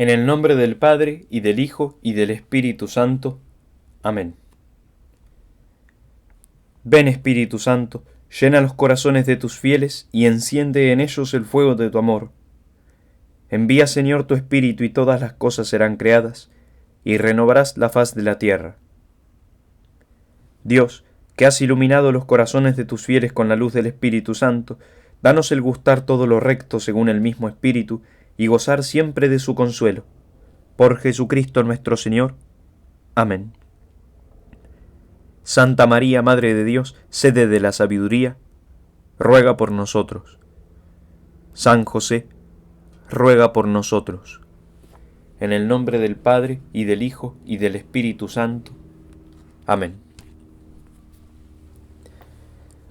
En el nombre del Padre, y del Hijo, y del Espíritu Santo. Amén. Ven, Espíritu Santo, llena los corazones de tus fieles, y enciende en ellos el fuego de tu amor. Envía, Señor, tu Espíritu, y todas las cosas serán creadas, y renovarás la faz de la tierra. Dios, que has iluminado los corazones de tus fieles con la luz del Espíritu Santo, danos el gustar todo lo recto según el mismo Espíritu, y gozar siempre de su consuelo. Por Jesucristo nuestro Señor. Amén. Santa María, Madre de Dios, sede de la sabiduría, ruega por nosotros. San José, ruega por nosotros. En el nombre del Padre, y del Hijo, y del Espíritu Santo. Amén.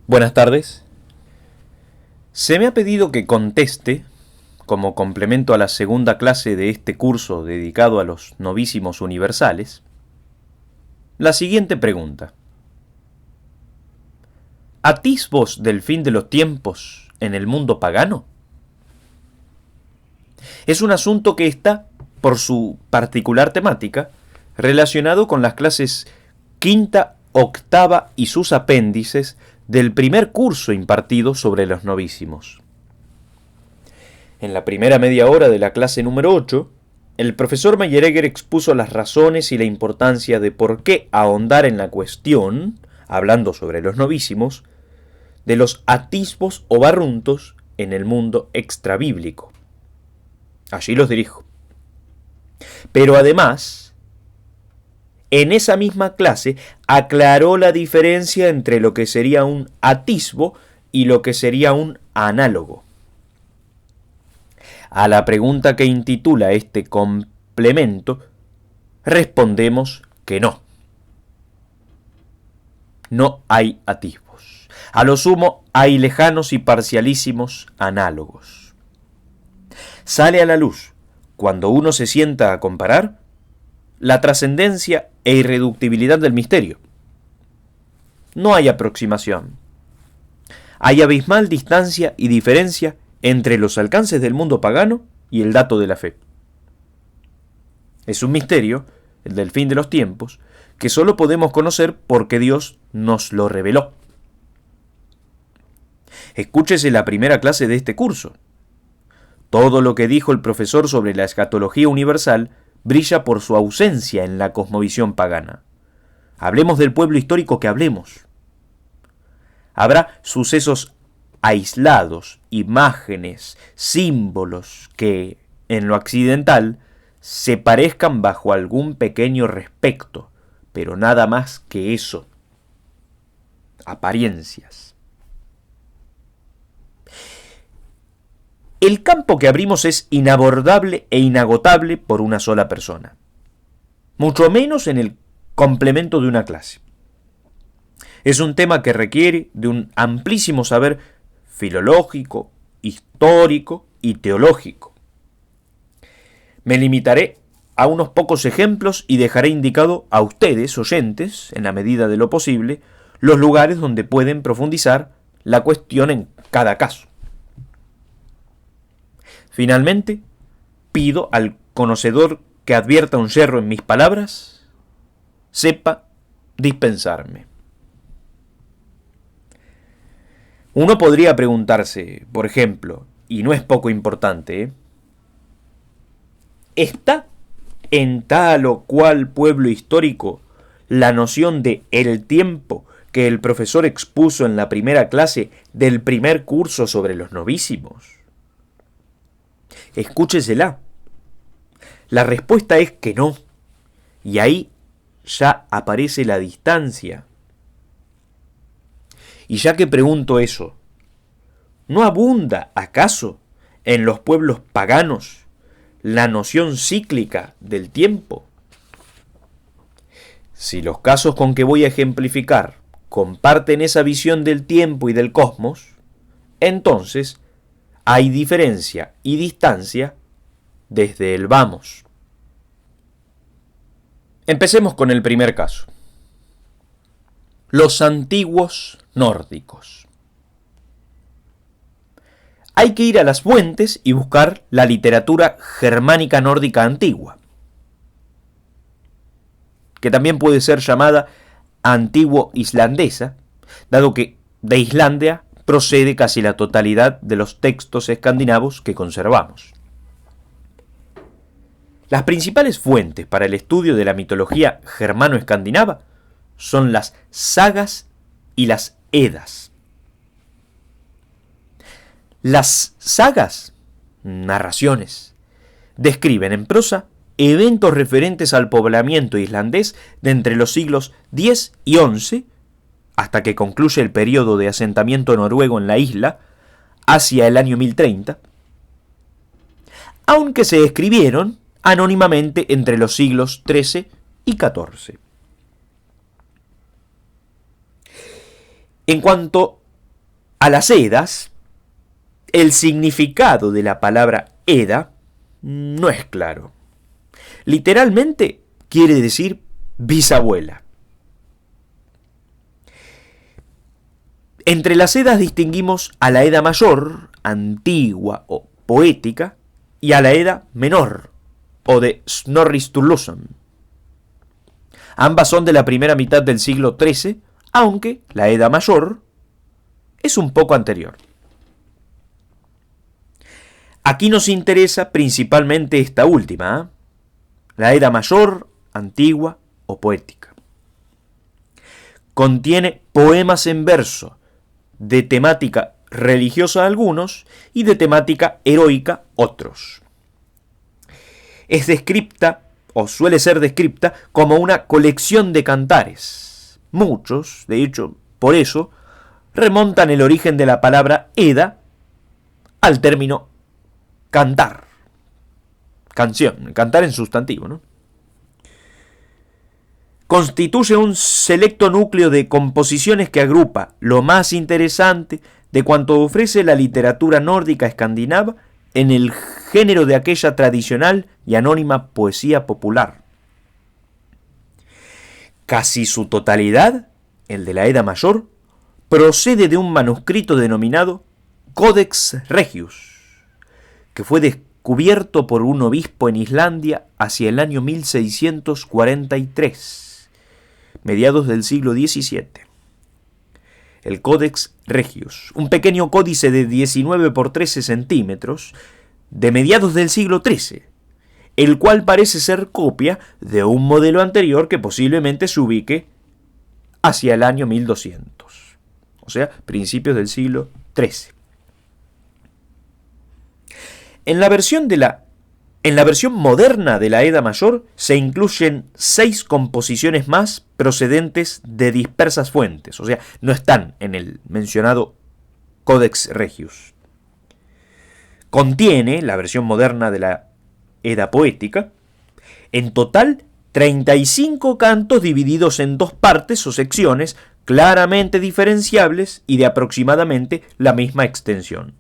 Buenas tardes. Se me ha pedido que conteste, como complemento a la segunda clase de este curso dedicado a los novísimos universales, la siguiente pregunta. ¿Atisbos del fin de los tiempos en el mundo pagano? Es un asunto que está, por su particular temática, relacionado con las clases quinta, octava y sus apéndices del primer curso impartido sobre los novísimos. En la primera media hora de la clase número 8, el profesor Meyeregger expuso las razones y la importancia de por qué ahondar en la cuestión, hablando sobre los novísimos, de los atisbos o barruntos en el mundo extrabíblico. Allí los dirijo. Pero además, en esa misma clase aclaró la diferencia entre lo que sería un atisbo y lo que sería un análogo. A la pregunta que intitula este complemento, respondemos que no. No hay atisbos. A lo sumo hay lejanos y parcialísimos análogos. Sale a la luz, cuando uno se sienta a comparar, la trascendencia e irreductibilidad del misterio. No hay aproximación. Hay abismal distancia y diferencia entre los alcances del mundo pagano y el dato de la fe. Es un misterio, el del fin de los tiempos, que solo podemos conocer porque Dios nos lo reveló. Escúchese la primera clase de este curso. Todo lo que dijo el profesor sobre la escatología universal brilla por su ausencia en la cosmovisión pagana. Hablemos del pueblo histórico que hablemos. Habrá sucesos aislados, imágenes, símbolos que, en lo accidental, se parezcan bajo algún pequeño respecto, pero nada más que eso. Apariencias. El campo que abrimos es inabordable e inagotable por una sola persona, mucho menos en el complemento de una clase. Es un tema que requiere de un amplísimo saber filológico, histórico y teológico. Me limitaré a unos pocos ejemplos y dejaré indicado a ustedes, oyentes, en la medida de lo posible, los lugares donde pueden profundizar la cuestión en cada caso. Finalmente, pido al conocedor que advierta un yerro en mis palabras, sepa dispensarme. Uno podría preguntarse, por ejemplo, y no es poco importante, ¿está en tal o cual pueblo histórico la noción de el tiempo que el profesor expuso en la primera clase del primer curso sobre los novísimos? Escúchesela. La respuesta es que no, y ahí ya aparece la distancia. Y ya que pregunto eso, ¿no abunda acaso en los pueblos paganos la noción cíclica del tiempo? Si los casos con que voy a ejemplificar comparten esa visión del tiempo y del cosmos, entonces hay diferencia y distancia desde el vamos. Empecemos con el primer caso. Los antiguos nórdicos. hay que ir a las fuentes y buscar la literatura germánica nórdica antigua, que también puede ser llamada antiguo-islandesa, dado que de Islandia procede casi la totalidad de los textos escandinavos que conservamos. Las principales fuentes para el estudio de la mitología germano-escandinava son las sagas y las edas. Las sagas, narraciones, describen en prosa eventos referentes al poblamiento islandés de entre los siglos X y XI, hasta que concluye el periodo de asentamiento noruego en la isla, hacia el año 1030, aunque se escribieron anónimamente entre los siglos XIII y XIV. En cuanto a las edas, el significado de la palabra Eda no es claro. Literalmente quiere decir bisabuela. Entre las edas distinguimos a la Edda mayor, antigua o poética, y a la Edda menor, o de Snorri Sturluson. Ambas son de la primera mitad del siglo XIII, aunque la Edda mayor es un poco anterior. Aquí nos interesa principalmente esta última, la Edda mayor, antigua o poética. Contiene poemas en verso, de temática religiosa algunos y de temática heroica otros. Es descripta, o suele ser descripta, como una colección de cantares. Muchos, de hecho, por eso, remontan el origen de la palabra Edda al término cantar. Canción, cantar en sustantivo, ¿no? Constituye un selecto núcleo de composiciones que agrupa lo más interesante de cuanto ofrece la literatura nórdica escandinava en el género de aquella tradicional y anónima poesía popular. Casi su totalidad, el de la Edda mayor, procede de un manuscrito denominado Codex Regius, que fue descubierto por un obispo en Islandia hacia el año 1643. Mediados del siglo XVII. El Codex Regius, un pequeño códice de 19 por 13 centímetros, de mediados del siglo XIII, el cual parece ser copia de un modelo anterior que posiblemente se ubique hacia el año 1200, o sea, principios del siglo XIII. En la versión moderna de la Edda mayor se incluyen 6 composiciones más procedentes de dispersas fuentes, o sea, no están en el mencionado Codex Regius. Contiene, la versión moderna de la Edda poética, en total 35 cantos divididos en 2 partes o secciones claramente diferenciables y de aproximadamente la misma extensión.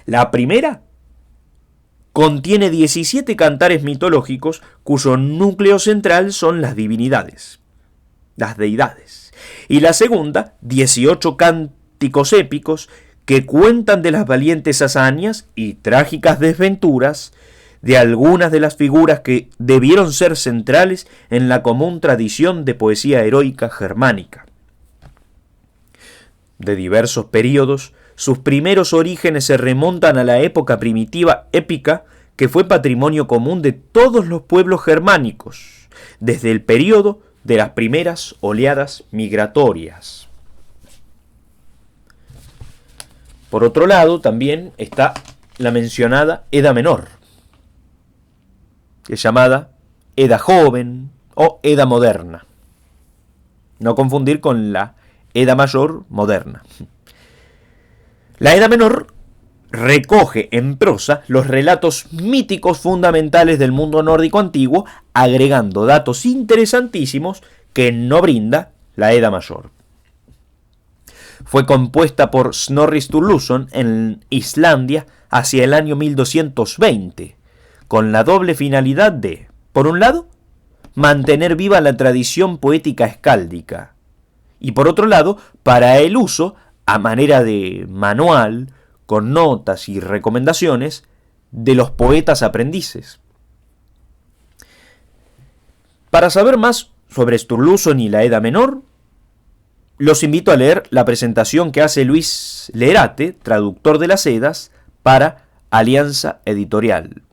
La primera contiene 17 cantares mitológicos cuyo núcleo central son las divinidades, las deidades. Y la segunda, 18 cánticos épicos que cuentan de las valientes hazañas y trágicas desventuras de algunas de las figuras que debieron ser centrales en la común tradición de poesía heroica germánica. De diversos períodos, sus primeros orígenes se remontan a la época primitiva épica que fue patrimonio común de todos los pueblos germánicos, desde el período de las primeras oleadas migratorias. Por otro lado, también está la mencionada Edda menor, que es llamada Edda joven o Edda moderna. No confundir con la Edda mayor moderna. La Edda menor recoge en prosa los relatos míticos fundamentales del mundo nórdico antiguo, agregando datos interesantísimos que no brinda la Edda mayor. Fue compuesta por Snorri Sturluson en Islandia hacia el año 1220, con la doble finalidad de, por un lado, mantener viva la tradición poética escáldica, y por otro lado, para el uso, a manera de manual, con notas y recomendaciones de los poetas aprendices. Para saber más sobre Sturluson y la Edda Menor, los invito a leer la presentación que hace Luis Lerate, traductor de las Eddas, para Alianza Editorial.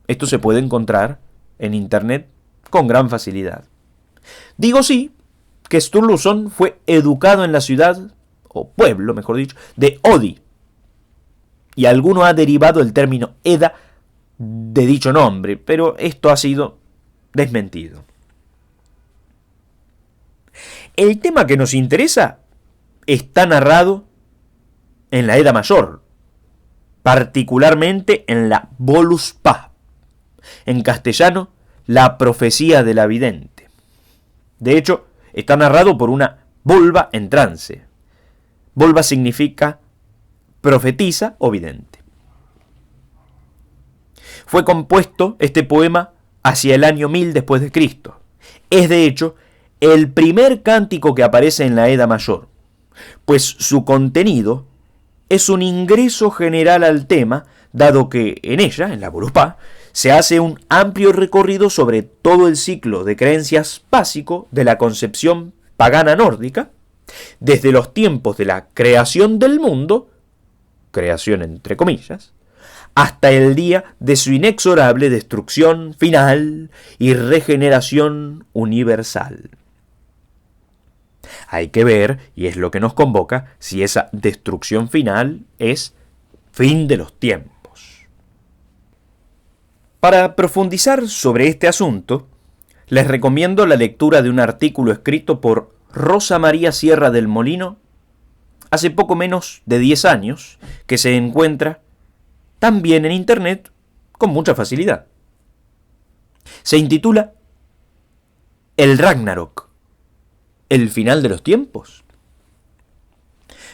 Esto se puede encontrar en internet con gran facilidad. Digo sí, que Sturluson fue educado en la ciudad, o pueblo mejor dicho, de Odi, y alguno ha derivado el término Edda de dicho nombre, pero esto ha sido desmentido. El tema que nos interesa está narrado en la Edda Mayor, particularmente en la Voluspa, en castellano, la profecía de la vidente. De hecho, está narrado por una volva en trance. Volva significa profetisa o vidente. Fue compuesto este poema hacia el año 1000 después de Cristo. Es de hecho el primer cántico que aparece en la Edda Mayor, pues su contenido es un ingreso general al tema, dado que en ella, en la Voluspa, se hace un amplio recorrido sobre todo el ciclo de creencias básico de la concepción pagana nórdica, desde los tiempos de la creación del mundo, creación entre comillas, hasta el día de su inexorable destrucción final y regeneración universal. Hay que ver, y es lo que nos convoca, si esa destrucción final es fin de los tiempos. Para profundizar sobre este asunto, les recomiendo la lectura de un artículo escrito por Rosa María Sierra del Molino hace poco menos de 10 años, que se encuentra también en internet con mucha facilidad. Se intitula El Ragnarok, el final de los tiempos.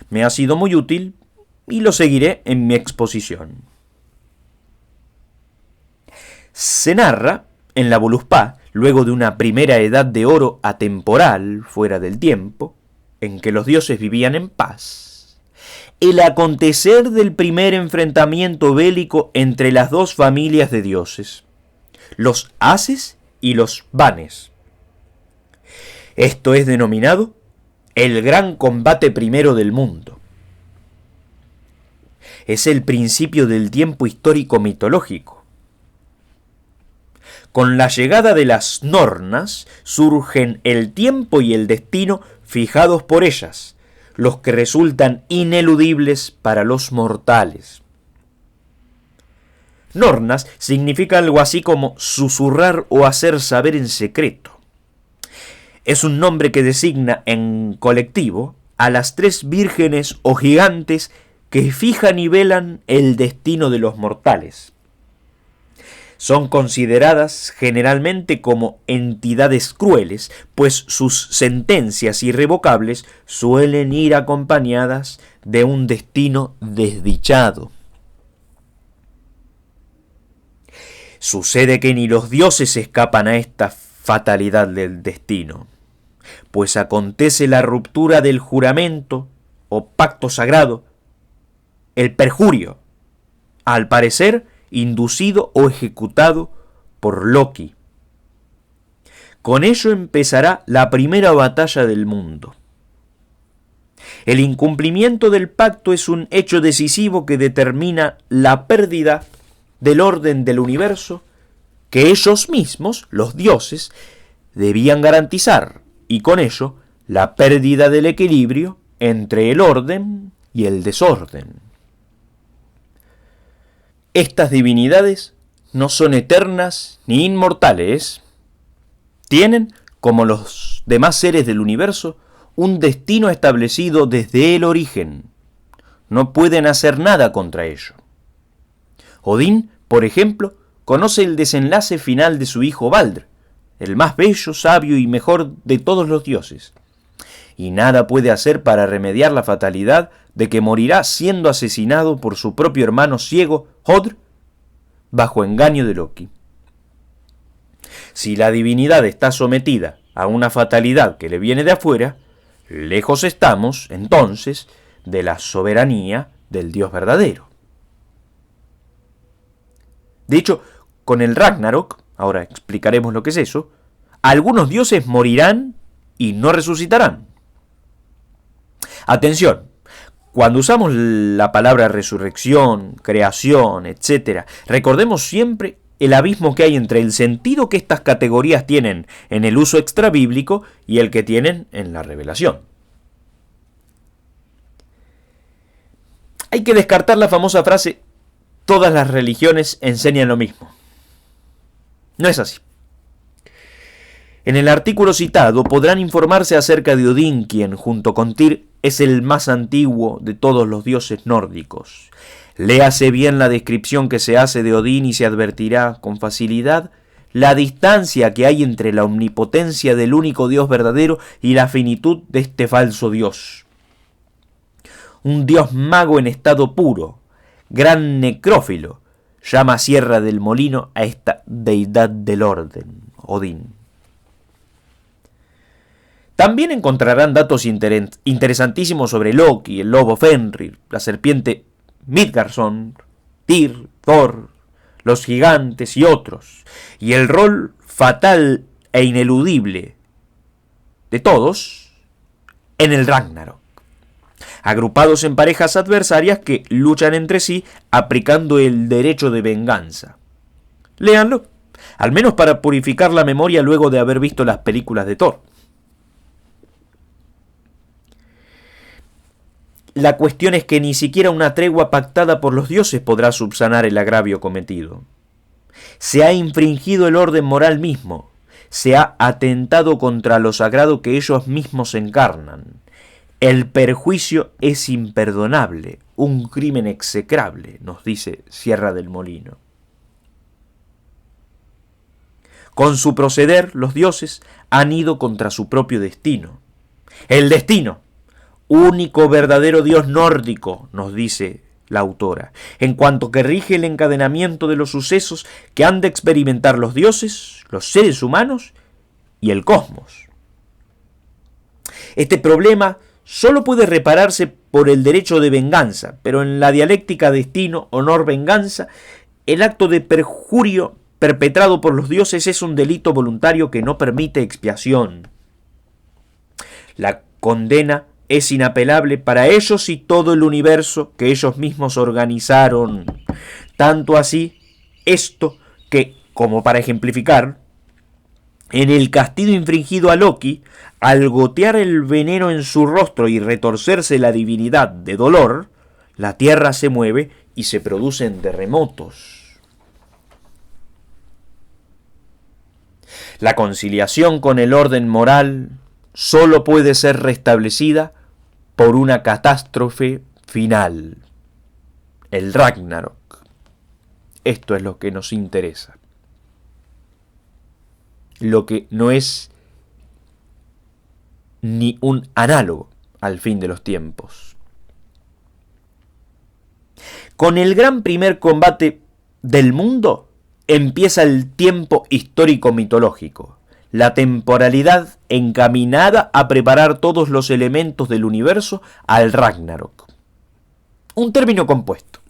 Me ha sido muy útil y lo seguiré en mi exposición. Se narra en la Voluspa, luego de una primera edad de oro atemporal, fuera del tiempo, en que los dioses vivían en paz, el acontecer del primer enfrentamiento bélico entre las dos familias de dioses, los Ases y los Vanes. Esto es denominado el gran combate primero del mundo. Es el principio del tiempo histórico mitológico. Con la llegada de las Nornas surgen el tiempo y el destino fijados por ellas, los que resultan ineludibles para los mortales. Nornas significa algo así como susurrar o hacer saber en secreto. Es un nombre que designa en colectivo a las 3 vírgenes o gigantes que fijan y velan el destino de los mortales. Son consideradas generalmente como entidades crueles, pues sus sentencias irrevocables suelen ir acompañadas de un destino desdichado. Sucede que ni los dioses escapan a esta fatalidad del destino, pues acontece la ruptura del juramento o pacto sagrado, el perjurio, al parecer inducido o ejecutado por Loki. Con ello empezará la primera batalla del mundo. El incumplimiento del pacto es un hecho decisivo que determina la pérdida del orden del universo que ellos mismos, los dioses, debían garantizar, y con ello la pérdida del equilibrio entre el orden y el desorden. Estas divinidades no son eternas ni inmortales. Tienen, como los demás seres del universo, un destino establecido desde el origen. No pueden hacer nada contra ello. Odín, por ejemplo, conoce el desenlace final de su hijo Baldr, el más bello, sabio y mejor de todos los dioses, y nada puede hacer para remediar la fatalidad de que morirá siendo asesinado por su propio hermano ciego, Hodr, bajo engaño de Loki. Si la divinidad está sometida a una fatalidad que le viene de afuera, lejos estamos, entonces, de la soberanía del Dios verdadero. De hecho, con el Ragnarok, ahora explicaremos lo que es eso, algunos dioses morirán y no resucitarán. Atención, cuando usamos la palabra resurrección, creación, etc., recordemos siempre el abismo que hay entre el sentido que estas categorías tienen en el uso extrabíblico y el que tienen en la revelación. Hay que descartar la famosa frase, todas las religiones enseñan lo mismo. No es así. En el artículo citado podrán informarse acerca de Odín, quien, junto con Tyr, es el más antiguo de todos los dioses nórdicos. Léase bien la descripción que se hace de Odín y se advertirá con facilidad la distancia que hay entre la omnipotencia del único Dios verdadero y la finitud de este falso Dios. Un Dios mago en estado puro, gran necrófilo, llama Sierra del Molino a esta deidad del orden, Odín. También encontrarán datos interesantísimos sobre Loki, el lobo Fenrir, la serpiente Midgardsormr, Tyr, Thor, los gigantes y otros, y el rol fatal e ineludible de todos en el Ragnarok, agrupados en parejas adversarias que luchan entre sí aplicando el derecho de venganza. Léanlo, al menos para purificar la memoria luego de haber visto las películas de Thor. La cuestión es que ni siquiera una tregua pactada por los dioses podrá subsanar el agravio cometido. Se ha infringido el orden moral mismo, se ha atentado contra lo sagrado que ellos mismos encarnan. El perjuicio es imperdonable, un crimen execrable, nos dice Sierra del Molino. Con su proceder, los dioses han ido contra su propio destino. El destino, único verdadero Dios nórdico, nos dice la autora, en cuanto que rige el encadenamiento de los sucesos que han de experimentar los dioses, los seres humanos y el cosmos. Este problema solo puede repararse por el derecho de venganza, pero en la dialéctica destino, honor, venganza, el acto de perjurio perpetrado por los dioses es un delito voluntario que no permite expiación. La condena es inapelable para ellos y todo el universo que ellos mismos organizaron. Tanto así, esto que, como para ejemplificar, en el castigo infringido a Loki, al gotear el veneno en su rostro y retorcerse la divinidad de dolor, la tierra se mueve y se producen terremotos. La conciliación con el orden moral solo puede ser restablecida por una catástrofe final, el Ragnarok. Esto es lo que nos interesa. Lo que no es ni un análogo al fin de los tiempos. Con el gran primer combate del mundo empieza el tiempo histórico mitológico, la temporalidad encaminada a preparar todos los elementos del universo al Ragnarok. Un término compuesto.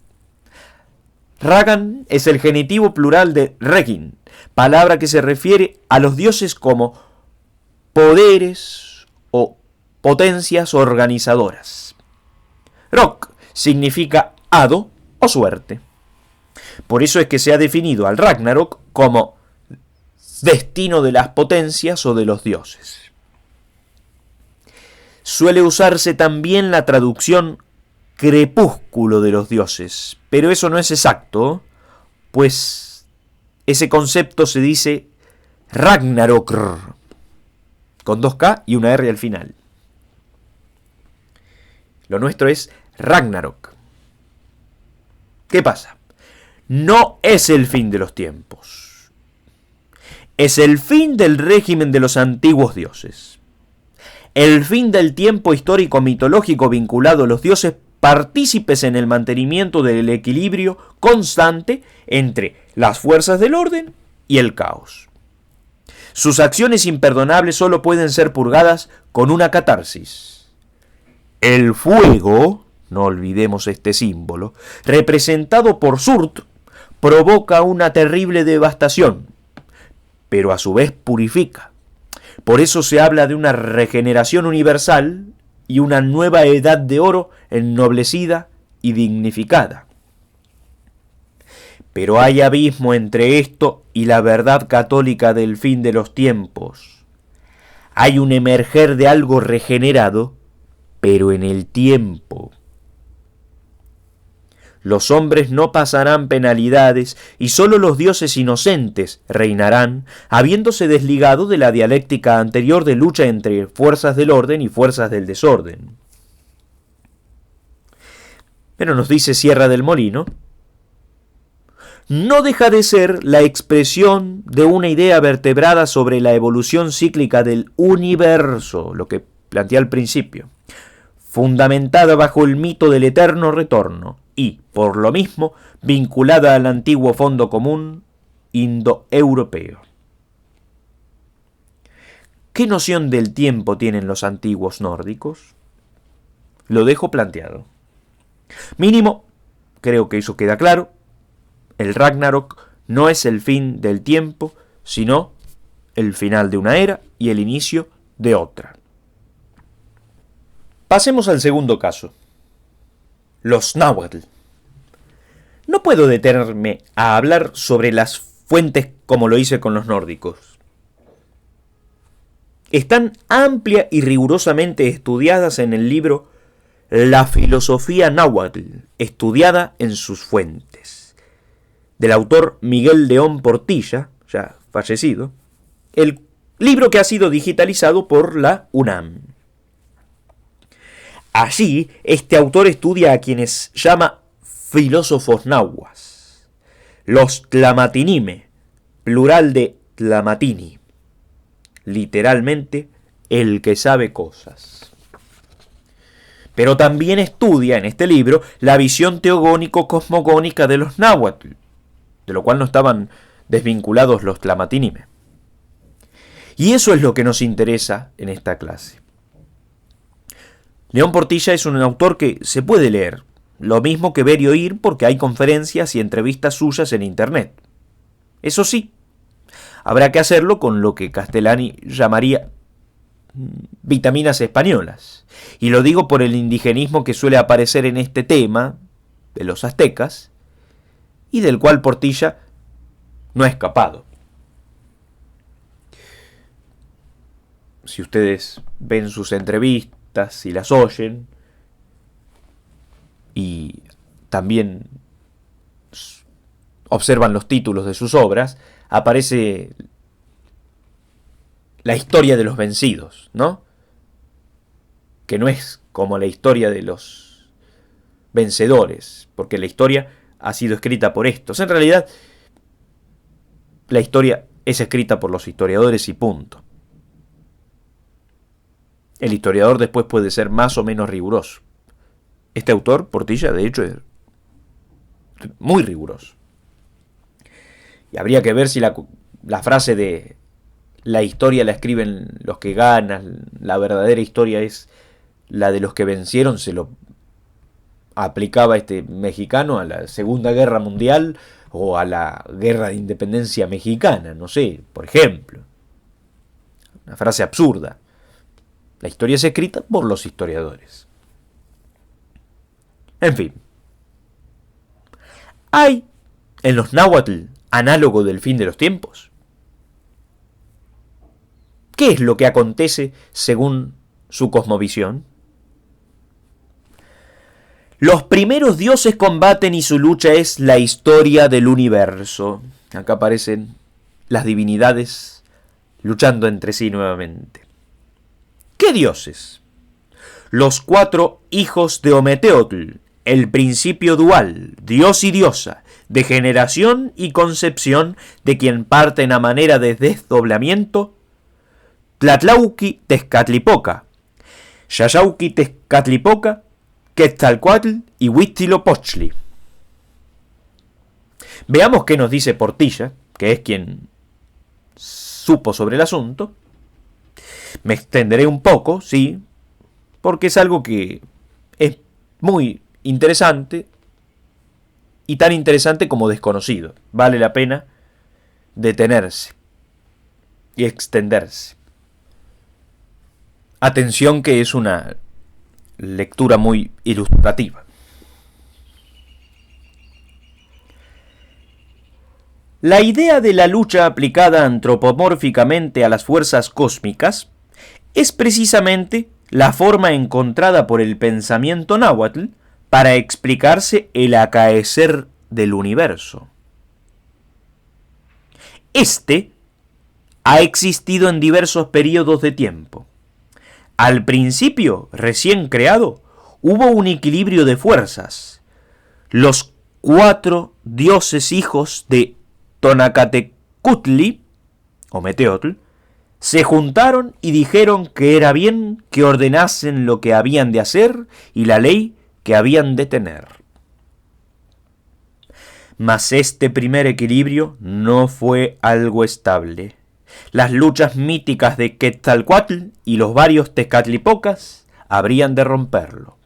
Ragan es el genitivo plural de Regin, palabra que se refiere a los dioses como poderes o potencias organizadoras. Rok significa hado o suerte. Por eso es que se ha definido al Ragnarok como destino de las potencias o de los dioses. Suele usarse también la traducción crepúsculo de los dioses, pero eso no es exacto, pues ese concepto se dice Ragnarok, con 2K y una R al final. Lo nuestro es Ragnarok. ¿Qué pasa? No es el fin de los tiempos. Es el fin del régimen de los antiguos dioses. El fin del tiempo histórico mitológico vinculado a los dioses partícipes en el mantenimiento del equilibrio constante entre las fuerzas del orden y el caos. Sus acciones imperdonables solo pueden ser purgadas con una catarsis. El fuego no olvidemos este símbolo, representado por Surt, provoca una terrible devastación, pero a su vez purifica. Por eso se habla de una regeneración universal y una nueva edad de oro ennoblecida y dignificada. Pero hay abismo entre esto y la verdad católica del fin de los tiempos. Hay un emerger de algo regenerado, pero en el tiempo. Los hombres no pasarán penalidades y sólo los dioses inocentes reinarán, habiéndose desligado de la dialéctica anterior de lucha entre fuerzas del orden y fuerzas del desorden. Pero nos dice Sierra del Molino, no deja de ser la expresión de una idea vertebrada sobre la evolución cíclica del universo, lo que planteé al principio, fundamentada bajo el mito del eterno retorno y, por lo mismo, vinculada al antiguo fondo común indoeuropeo. ¿Qué noción del tiempo tienen los antiguos nórdicos? Lo dejo planteado. Mínimo, creo que eso queda claro. El Ragnarok no es el fin del tiempo, sino el final de una era y el inicio de otra. Pasemos al segundo caso. Los náhuatl. No puedo detenerme a hablar sobre las fuentes como lo hice con los nórdicos. Están amplia y rigurosamente estudiadas en el libro La filosofía náhuatl, estudiada en sus fuentes, del autor Miguel León Portilla, ya fallecido, el libro que ha sido digitalizado por la UNAM. Allí, este autor estudia a quienes llama filósofos nahuas, los tlamatinime, plural de tlamatini, literalmente, el que sabe cosas. Pero también estudia en este libro la visión teogónico-cosmogónica de los náhuatl, de lo cual no estaban desvinculados los tlamatinime. Y eso es lo que nos interesa en esta clase. León Portilla es un autor que se puede leer, lo mismo que ver y oír porque hay conferencias y entrevistas suyas en internet. Eso sí, habrá que hacerlo con lo que Castellani llamaría vitaminas españolas. Y lo digo por el indigenismo que suele aparecer en este tema de los aztecas y del cual Portilla no ha escapado. Si ustedes ven sus entrevistas y las oyen y también observan los títulos de sus obras, aparece la historia de los vencidos, ¿no? Que no es como la historia de los vencedores, porque la historia ha sido escrita por estos. En realidad, la historia es escrita por los historiadores y punto. El historiador después puede ser más o menos riguroso. Este autor, Portilla, de hecho, es muy riguroso. Y habría que ver si la frase de la historia la escriben los que ganan, la verdadera historia es la de los que vencieron, se lo aplicaba este mexicano a la Segunda Guerra Mundial o a la Guerra de Independencia Mexicana, no sé, por ejemplo. Una frase absurda. La historia es escrita por los historiadores. En fin. ¿Hay en los náhuatl análogo del fin de los tiempos? ¿Qué es lo que acontece según su cosmovisión? Los primeros dioses combaten y su lucha es la historia del universo. Acá aparecen las divinidades luchando entre sí nuevamente. ¿Qué dioses? Los 4 hijos de Ometeotl, el principio dual, dios y diosa, de generación y concepción, de quien parten a manera de desdoblamiento, Tlatlauqui Tezcatlipoca, Xayauqui Tezcatlipoca, Quetzalcoatl y Huitzilopochtli. Veamos qué nos dice Portilla, que es quien supo sobre el asunto. Me extenderé un poco, sí, porque es algo que es muy interesante y tan interesante como desconocido. Vale la pena detenerse y extenderse. Atención que es una lectura muy ilustrativa. La idea de la lucha aplicada antropomórficamente a las fuerzas cósmicas es precisamente la forma encontrada por el pensamiento náhuatl para explicarse el acaecer del universo. Este ha existido en diversos periodos de tiempo. Al principio, recién creado, hubo un equilibrio de fuerzas. Los 4 dioses hijos de Tonacatecutli, o Meteotl, se juntaron y dijeron que era bien que ordenasen lo que habían de hacer y la ley que habían de tener. Mas este primer equilibrio no fue algo estable. Las luchas míticas de Quetzalcóatl y los varios Tezcatlipocas habrían de romperlo.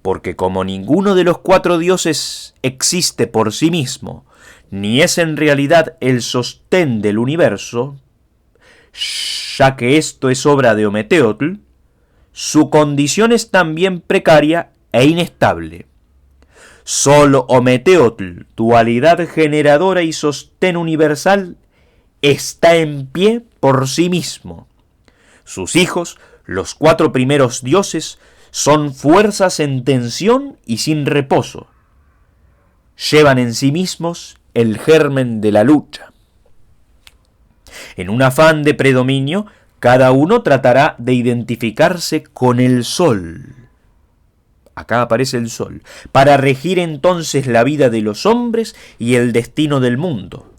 Porque como ninguno de los 4 dioses existe por sí mismo, ni es en realidad el sostén del universo, ya que esto es obra de Ometeotl, su condición es también precaria e inestable. Solo Ometeotl, dualidad generadora y sostén universal, está en pie por sí mismo. Sus hijos, los 4 primeros dioses, son fuerzas en tensión y sin reposo. Llevan en sí mismos el germen de la lucha. En un afán de predominio, cada uno tratará de identificarse con el sol. Acá aparece el sol, para regir entonces la vida de los hombres y el destino del mundo.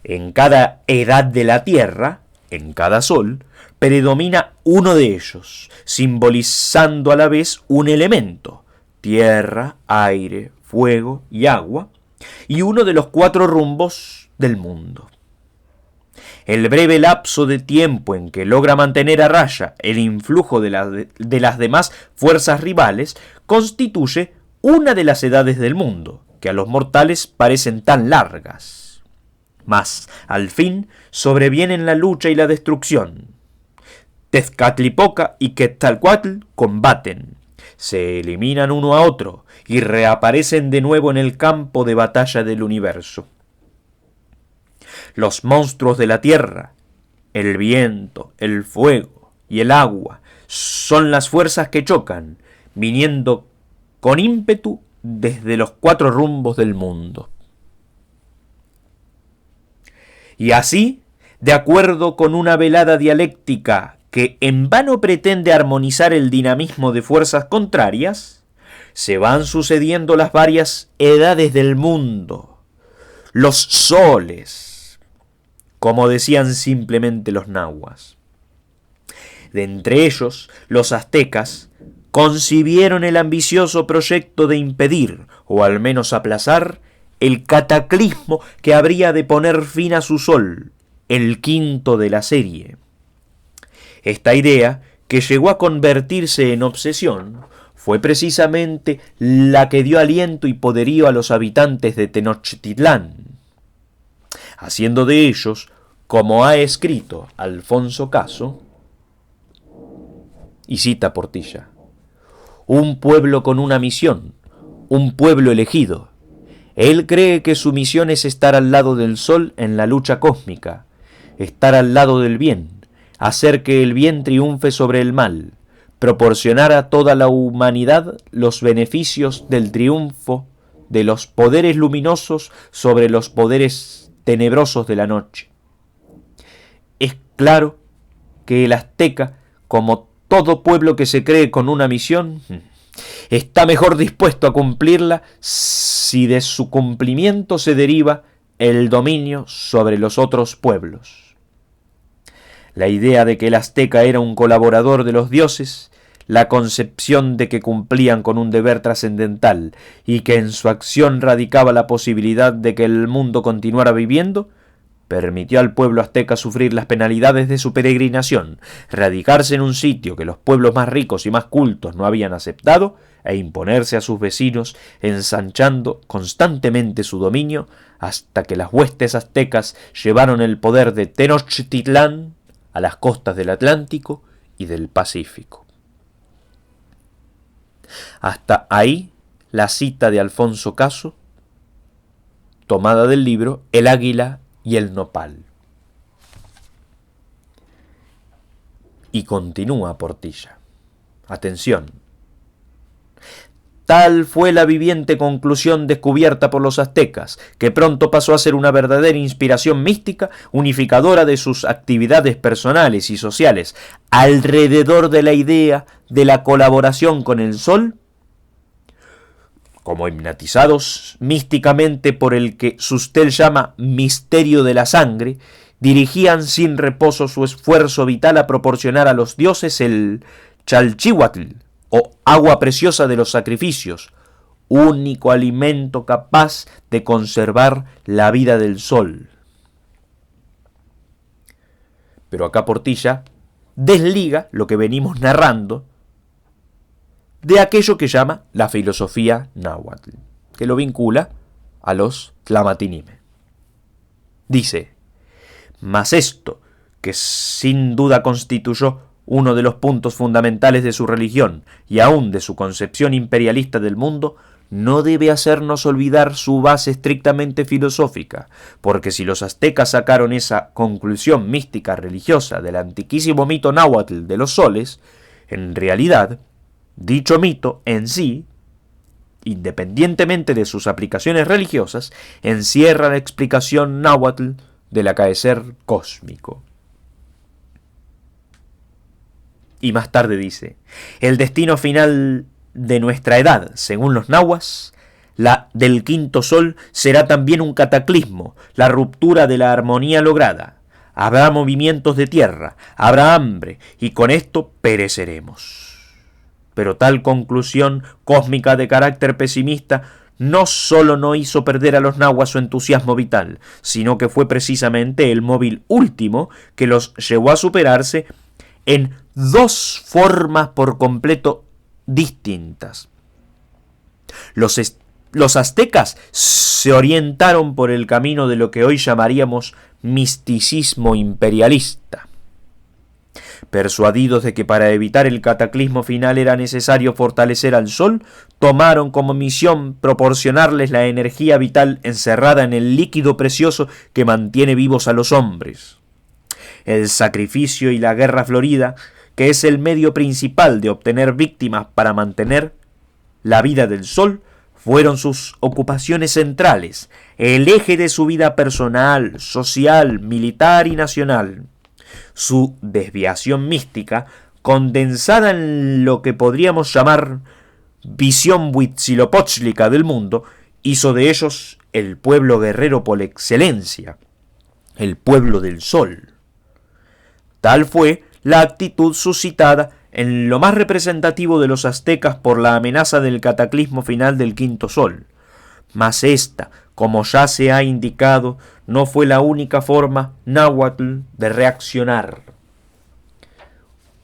En cada edad de la tierra, en cada sol, predomina uno de ellos, simbolizando a la vez un elemento, tierra, aire, fuego y agua, y uno de los 4 rumbos del mundo. El breve lapso de tiempo en que logra mantener a raya el influjo de las demás fuerzas rivales constituye una de las edades del mundo, que a los mortales parecen tan largas. Mas, al fin, sobrevienen la lucha y la destrucción. Tezcatlipoca y Quetzalcóatl combaten, se eliminan uno a otro y reaparecen de nuevo en el campo de batalla del universo. Los monstruos de la tierra, el viento, el fuego y el agua, son las fuerzas que chocan, viniendo con ímpetu desde los 4 rumbos del mundo. Y así, de acuerdo con una velada dialéctica que en vano pretende armonizar el dinamismo de fuerzas contrarias, se van sucediendo las varias edades del mundo, los soles, como decían simplemente los nahuas. De entre ellos, los aztecas concibieron el ambicioso proyecto de impedir, o al menos aplazar, el cataclismo que habría de poner fin a su sol, el 5º de la serie. Esta idea, que llegó a convertirse en obsesión, fue precisamente la que dio aliento y poderío a los habitantes de Tenochtitlán, haciendo de ellos, como ha escrito Alfonso Caso, y cita Portilla, un pueblo con una misión, un pueblo elegido. Él cree que su misión es estar al lado del sol en la lucha cósmica, estar al lado del bien, hacer que el bien triunfe sobre el mal, proporcionar a toda la humanidad los beneficios del triunfo de los poderes luminosos sobre los poderes tenebrosos de la noche. Es claro que el azteca, como todo pueblo que se cree con una misión, está mejor dispuesto a cumplirla si de su cumplimiento se deriva el dominio sobre los otros pueblos. La idea de que el azteca era un colaborador de los dioses, la concepción de que cumplían con un deber trascendental y que en su acción radicaba la posibilidad de que el mundo continuara viviendo, permitió al pueblo azteca sufrir las penalidades de su peregrinación, radicarse en un sitio que los pueblos más ricos y más cultos no habían aceptado, e imponerse a sus vecinos, ensanchando constantemente su dominio hasta que las huestes aztecas llevaron el poder de Tenochtitlán a las costas del Atlántico y del Pacífico. Hasta ahí la cita de Alfonso Caso, tomada del libro El águila y el nopal. Y continúa Portilla. Atención. Tal fue la viviente conclusión descubierta por los aztecas, que pronto pasó a ser una verdadera inspiración mística, unificadora de sus actividades personales y sociales, alrededor de la idea de la colaboración con el sol, como hipnotizados místicamente por el que Sustel llama misterio de la sangre, dirigían sin reposo su esfuerzo vital a proporcionar a los dioses el chalchihuatl, o agua preciosa de los sacrificios, único alimento capaz de conservar la vida del sol. Pero acá Portilla desliga lo que venimos narrando de aquello que llama la filosofía náhuatl, que lo vincula a los tlamatinime. Dice: mas esto, que sin duda constituyó uno de los puntos fundamentales de su religión y aún de su concepción imperialista del mundo, no debe hacernos olvidar su base estrictamente filosófica, porque si los aztecas sacaron esa conclusión mística religiosa del antiquísimo mito náhuatl de los soles, en realidad, dicho mito en sí, independientemente de sus aplicaciones religiosas, encierra la explicación náhuatl del acaecer cósmico. Y más tarde dice: el destino final de nuestra edad, según los nahuas, la del quinto sol, será también un cataclismo, la ruptura de la armonía lograda. Habrá movimientos de tierra, habrá hambre, y con esto pereceremos. Pero tal conclusión cósmica de carácter pesimista no solo no hizo perder a los nahuas su entusiasmo vital, sino que fue precisamente el móvil último que los llevó a superarse en dos formas por completo distintas. Los aztecas se orientaron por el camino de lo que hoy llamaríamos misticismo imperialista. Persuadidos de que para evitar el cataclismo final era necesario fortalecer al sol, tomaron como misión proporcionarles la energía vital encerrada en el líquido precioso que mantiene vivos a los hombres. El sacrificio y la guerra florida, que es el medio principal de obtener víctimas para mantener la vida del sol, fueron sus ocupaciones centrales, el eje de su vida personal, social, militar y nacional. Su desviación mística, condensada en lo que podríamos llamar visión huitzilopochtlica del mundo, hizo de ellos el pueblo guerrero por excelencia, el pueblo del sol. Tal fue la actitud suscitada en lo más representativo de los aztecas por la amenaza del cataclismo final del quinto sol. Mas esta, como ya se ha indicado, no fue la única forma náhuatl de reaccionar.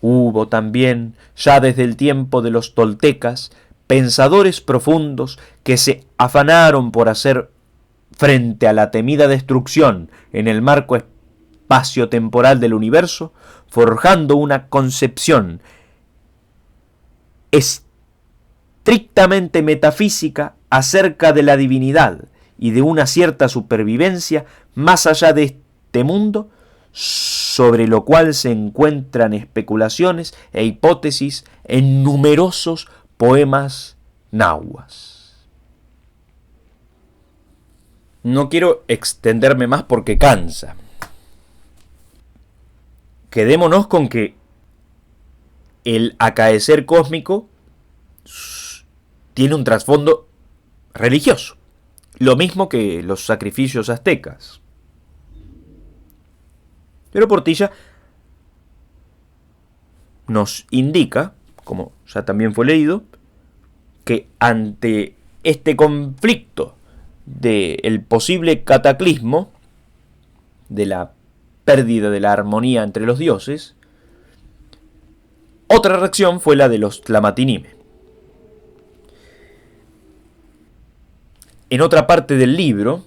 Hubo también, ya desde el tiempo de los toltecas, pensadores profundos que se afanaron por hacer frente a la temida destrucción en el marco espacio-temporal del universo, forjando una concepción estrictamente metafísica acerca de la divinidad y de una cierta supervivencia más allá de este mundo, sobre lo cual se encuentran especulaciones e hipótesis en numerosos poemas nahuas. No quiero extenderme más porque cansa. Quedémonos con que el acaecer cósmico tiene un trasfondo religioso, lo mismo que los sacrificios aztecas. Pero Portilla nos indica, como ya también fue leído, que ante este conflicto del posible cataclismo, de la pérdida de la armonía entre los dioses. Otra reacción fue la de los Tlamatinime. En otra parte del libro,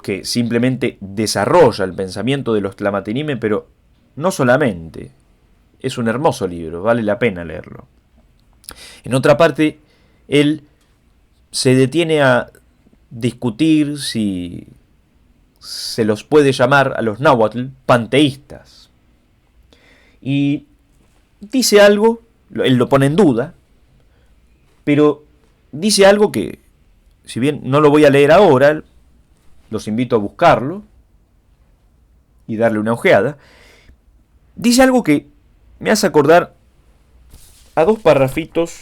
que simplemente desarrolla el pensamiento de los Tlamatinime, pero no solamente, es un hermoso libro, vale la pena leerlo. En otra parte, él se detiene a discutir si se los puede llamar a los náhuatl panteístas. Y dice algo, él lo pone en duda, pero dice algo que, si bien no lo voy a leer ahora, los invito a buscarlo y darle una ojeada. Dice algo que me hace acordar a dos parrafitos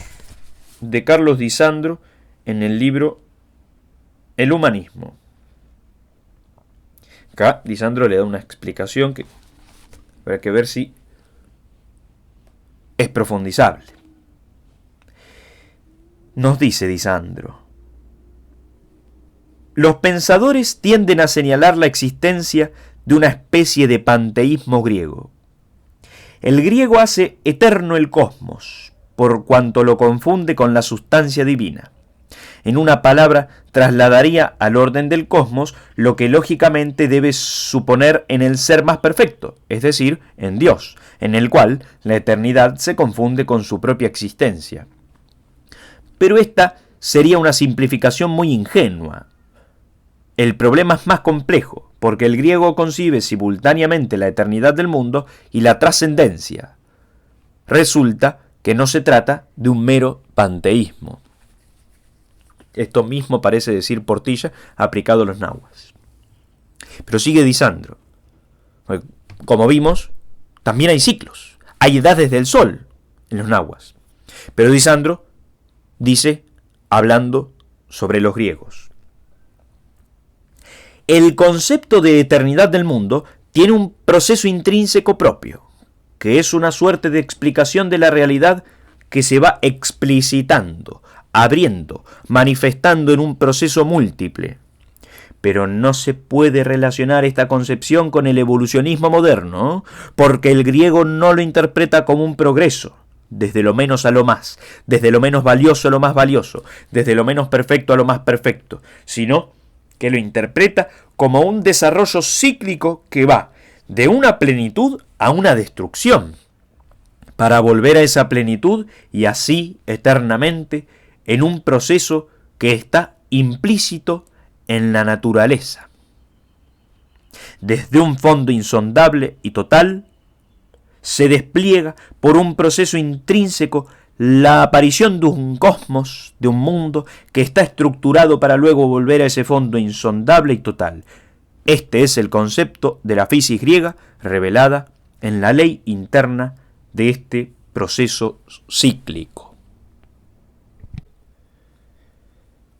de Carlos Di Sandro en el libro El humanismo. Acá Di Sandro le da una explicación que habrá que ver si es profundizable. Nos dice Di Sandro: los pensadores tienden a señalar la existencia de una especie de panteísmo griego. El griego hace eterno el cosmos, por cuanto lo confunde con la sustancia divina. En una palabra, trasladaría al orden del cosmos lo que lógicamente debe suponer en el ser más perfecto, es decir, en Dios, en el cual la eternidad se confunde con su propia existencia. Pero esta sería una simplificación muy ingenua. El problema es más complejo, porque el griego concibe simultáneamente la eternidad del mundo y la trascendencia. Resulta que no se trata de un mero panteísmo. Esto mismo parece decir Portilla aplicado a los nahuas. Pero sigue Di Sandro. Como vimos, también hay ciclos, hay edades del sol en los nahuas. Pero Di Sandro dice, hablando sobre los griegos: el concepto de eternidad del mundo tiene un proceso intrínseco propio, que es una suerte de explicación de la realidad que se va explicitando, abriendo, manifestando en un proceso múltiple. Pero no se puede relacionar esta concepción con el evolucionismo moderno, porque el griego no lo interpreta como un progreso, desde lo menos a lo más, desde lo menos valioso a lo más valioso, desde lo menos perfecto a lo más perfecto, sino que lo interpreta como un desarrollo cíclico que va de una plenitud a una destrucción, para volver a esa plenitud y así eternamente en un proceso que está implícito en la naturaleza. Desde un fondo insondable y total, se despliega por un proceso intrínseco la aparición de un cosmos, de un mundo que está estructurado para luego volver a ese fondo insondable y total. Este es el concepto de la fisis griega revelada en la ley interna de este proceso cíclico.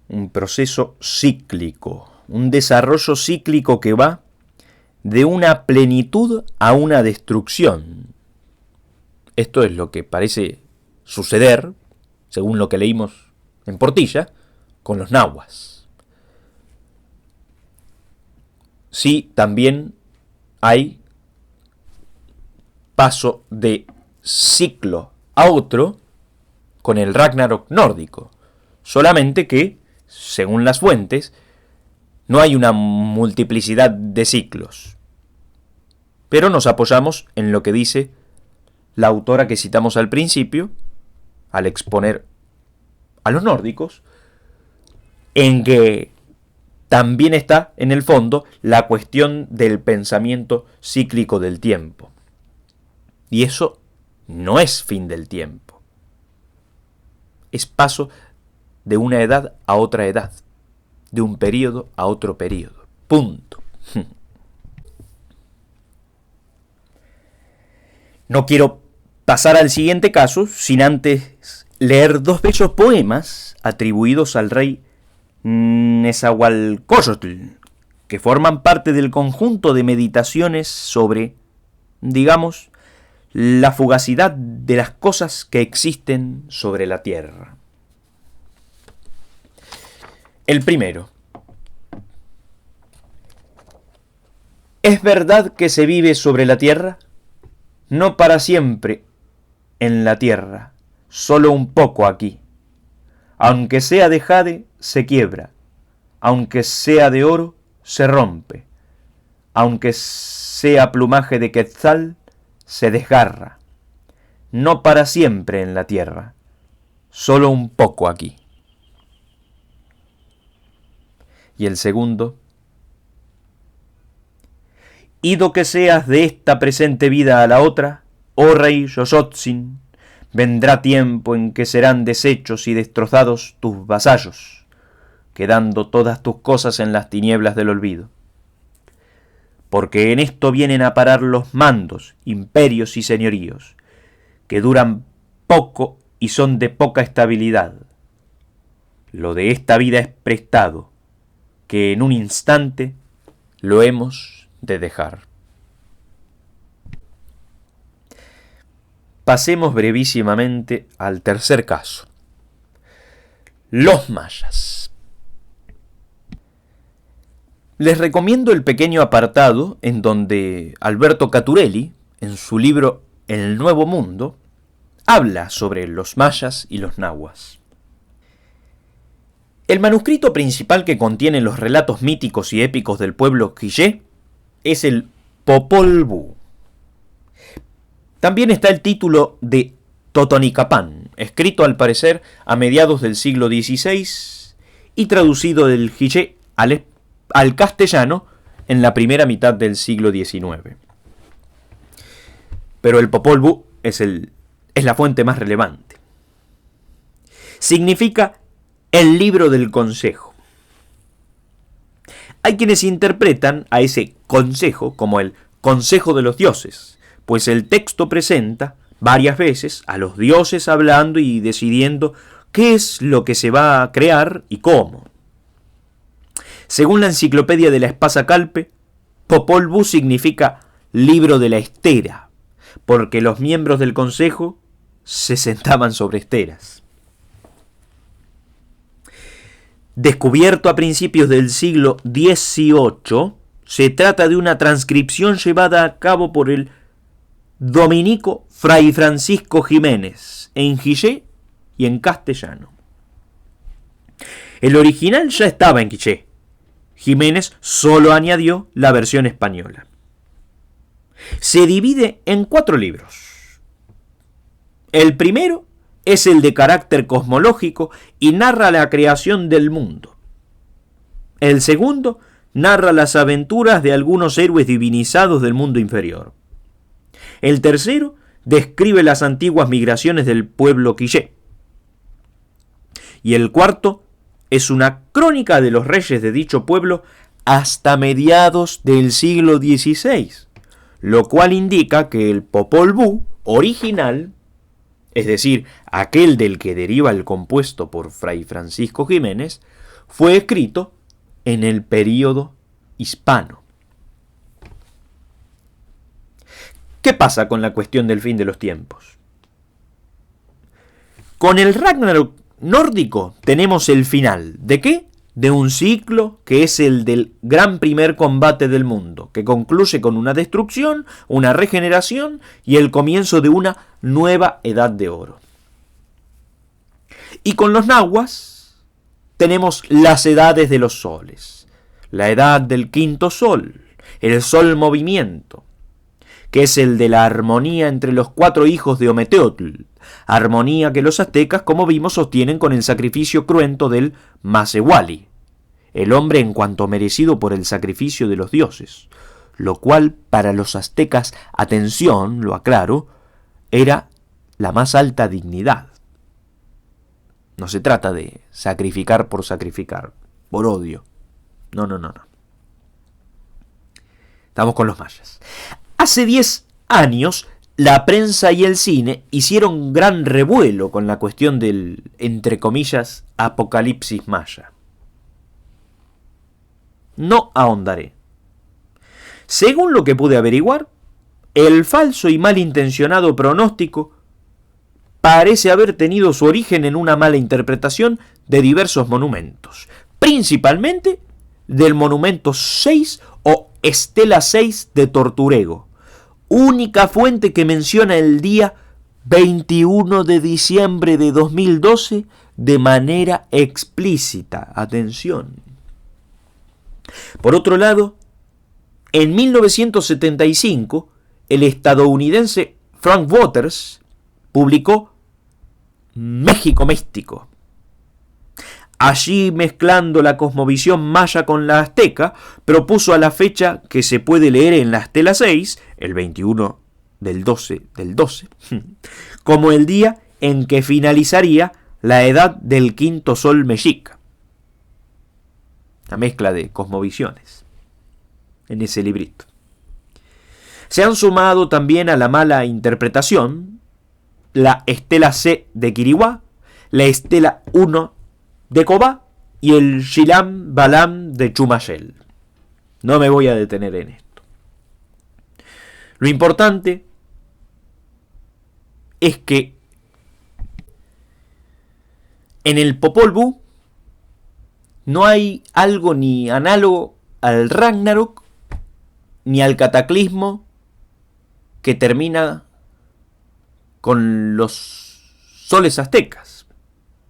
Un proceso cíclico, un desarrollo cíclico que va de una plenitud a una destrucción. Esto es lo que parece suceder, según lo que leímos en Portilla, con los nahuas. Sí, también hay paso de ciclo a otro con el Ragnarok nórdico, solamente que, según las fuentes, no hay una multiplicidad de ciclos. Pero nos apoyamos en lo que dice la autora que citamos al principio, al exponer a los nórdicos, en que también está en el fondo la cuestión del pensamiento cíclico del tiempo. Y eso no es fin del tiempo. Es paso de una edad a otra edad, de un periodo a otro periodo. Punto. No quiero pasar al siguiente caso sin antes leer dos bellos poemas atribuidos al rey Nezahualcóyotl, que forman parte del conjunto de meditaciones sobre, digamos, la fugacidad de las cosas que existen sobre la tierra. El primero: ¿Es verdad que se vive sobre la tierra? No para siempre en la tierra, solo un poco aquí. Aunque sea de jade, se quiebra. Aunque sea de oro, se rompe. Aunque sea plumaje de quetzal, se desgarra. No para siempre en la tierra, solo un poco aquí. Y el segundo: ido que seas de esta presente vida a la otra, oh rey Xochotzin, vendrá tiempo en que serán deshechos y destrozados tus vasallos, quedando todas tus cosas en las tinieblas del olvido. Porque en esto vienen a parar los mandos, imperios y señoríos, que duran poco y son de poca estabilidad. Lo de esta vida es prestado, que en un instante lo hemos de dejar. Pasemos brevísimamente al tercer caso. Los mayas. Les recomiendo el pequeño apartado en donde Alberto Caturelli, en su libro El Nuevo Mundo, habla sobre los mayas y los nahuas. El manuscrito principal que contiene los relatos míticos y épicos del pueblo Quiché es el Popol Vuh. También está el título de Totonicapán, escrito al parecer a mediados del siglo XVI y traducido del Quiché al castellano en la primera mitad del siglo XIX. Pero el Popol Vuh es la fuente más relevante. Significa el libro del consejo. Hay quienes interpretan a ese consejo como el consejo de los dioses, pues el texto presenta varias veces a los dioses hablando y decidiendo qué es lo que se va a crear y cómo. Según la enciclopedia de la Espasa Calpe, Popol Vuh significa libro de la estera, porque los miembros del consejo se sentaban sobre esteras. Descubierto a principios del siglo XVIII, se trata de una transcripción llevada a cabo por el dominico Fray Francisco Jiménez en quiché y en castellano. El original ya estaba en quiché. Jiménez solo añadió la versión española. Se divide en 4 libros. El primero es el de carácter cosmológico y narra la creación del mundo. El segundo narra las aventuras de algunos héroes divinizados del mundo inferior. El tercero describe las antiguas migraciones del pueblo quiché. Y el cuarto es una crónica de los reyes de dicho pueblo hasta mediados del siglo XVI, lo cual indica que el Popol Vuh original, es decir, aquel del que deriva el compuesto por Fray Francisco Jiménez, fue escrito en el período hispano. ¿Qué pasa con la cuestión del fin de los tiempos? Con el Ragnarok nórdico tenemos el final. ¿De qué? De un ciclo que es el del gran primer combate del mundo, que concluye con una destrucción, una regeneración y el comienzo de una nueva edad de oro. Y con los nahuas tenemos las edades de los soles. La edad del quinto sol, el sol movimiento, que es el de la armonía entre los 4 hijos de Ometeotl, armonía que los aztecas, como vimos, sostienen con el sacrificio cruento del Masewali, el hombre en cuanto merecido por el sacrificio de los dioses, lo cual para los aztecas, atención, lo aclaro, era la más alta dignidad. No se trata de sacrificar, por odio. No. Estamos con los mayas. Hace 10 años, la prensa y el cine hicieron gran revuelo con la cuestión del, entre comillas, apocalipsis maya. No ahondaré. Según lo que pude averiguar, el falso y malintencionado pronóstico parece haber tenido su origen en una mala interpretación de diversos monumentos, principalmente del monumento 6 o Estela 6 de Torturego, única fuente que menciona el día 21 de diciembre de 2012 de manera explícita. Atención. Por otro lado, en 1975, el estadounidense Frank Waters publicó México Místico. Allí, mezclando la cosmovisión maya con la azteca, propuso a la fecha que se puede leer en la Estela 6, el 21 del 12, como el día en que finalizaría la edad del quinto sol mexica. Una mezcla de cosmovisiones en ese librito. Se han sumado también a la mala interpretación la Estela C de Quiriguá, la Estela 1 de Cobá y el Shilam Balam de Chumayel. No me voy a detener en esto. Lo importante es que en el Popol Vuh no hay algo ni análogo al Ragnarok ni al cataclismo que termina con los soles aztecas.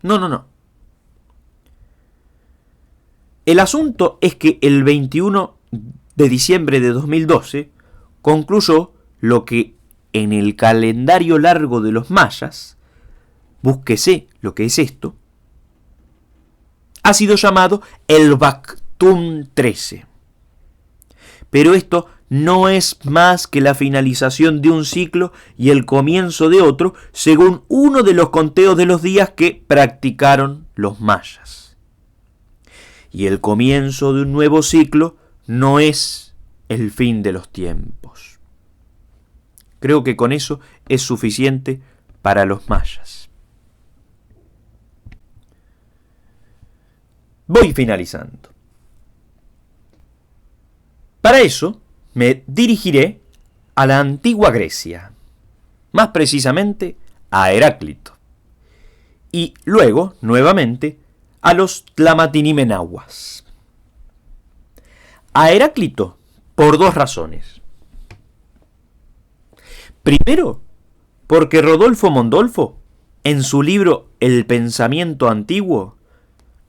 No. El asunto es que el 21 de diciembre de 2012 concluyó lo que en el calendario largo de los mayas, búsquese lo que es esto, ha sido llamado el Bactum 13. Pero esto no es más que la finalización de un ciclo y el comienzo de otro, según uno de los conteos de los días que practicaron los mayas. Y el comienzo de un nuevo ciclo no es el fin de los tiempos. Creo que con eso es suficiente para los mayas. Voy finalizando. Para eso me dirigiré a la antigua Grecia, más precisamente a Heráclito, y luego, nuevamente, a los tlamatinimenahuas. A Heráclito, por dos razones. Primero, porque Rodolfo Mondolfo, en su libro El pensamiento antiguo,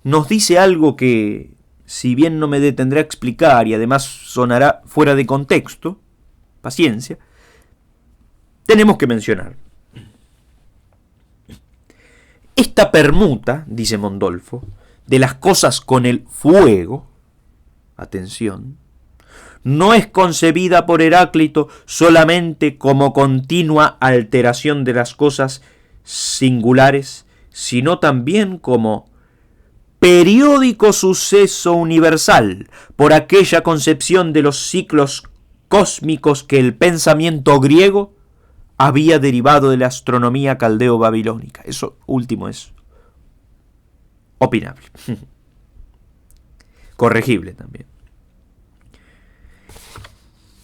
nos dice algo que, si bien no me detendré a explicar y además sonará fuera de contexto, paciencia, tenemos que mencionar. Esta permuta, dice Mondolfo, de las cosas con el fuego, atención, no es concebida por Heráclito solamente como continua alteración de las cosas singulares, sino también como periódico suceso universal por aquella concepción de los ciclos cósmicos que el pensamiento griego había derivado de la astronomía caldeo-babilónica. Eso último es opinable. Corregible también.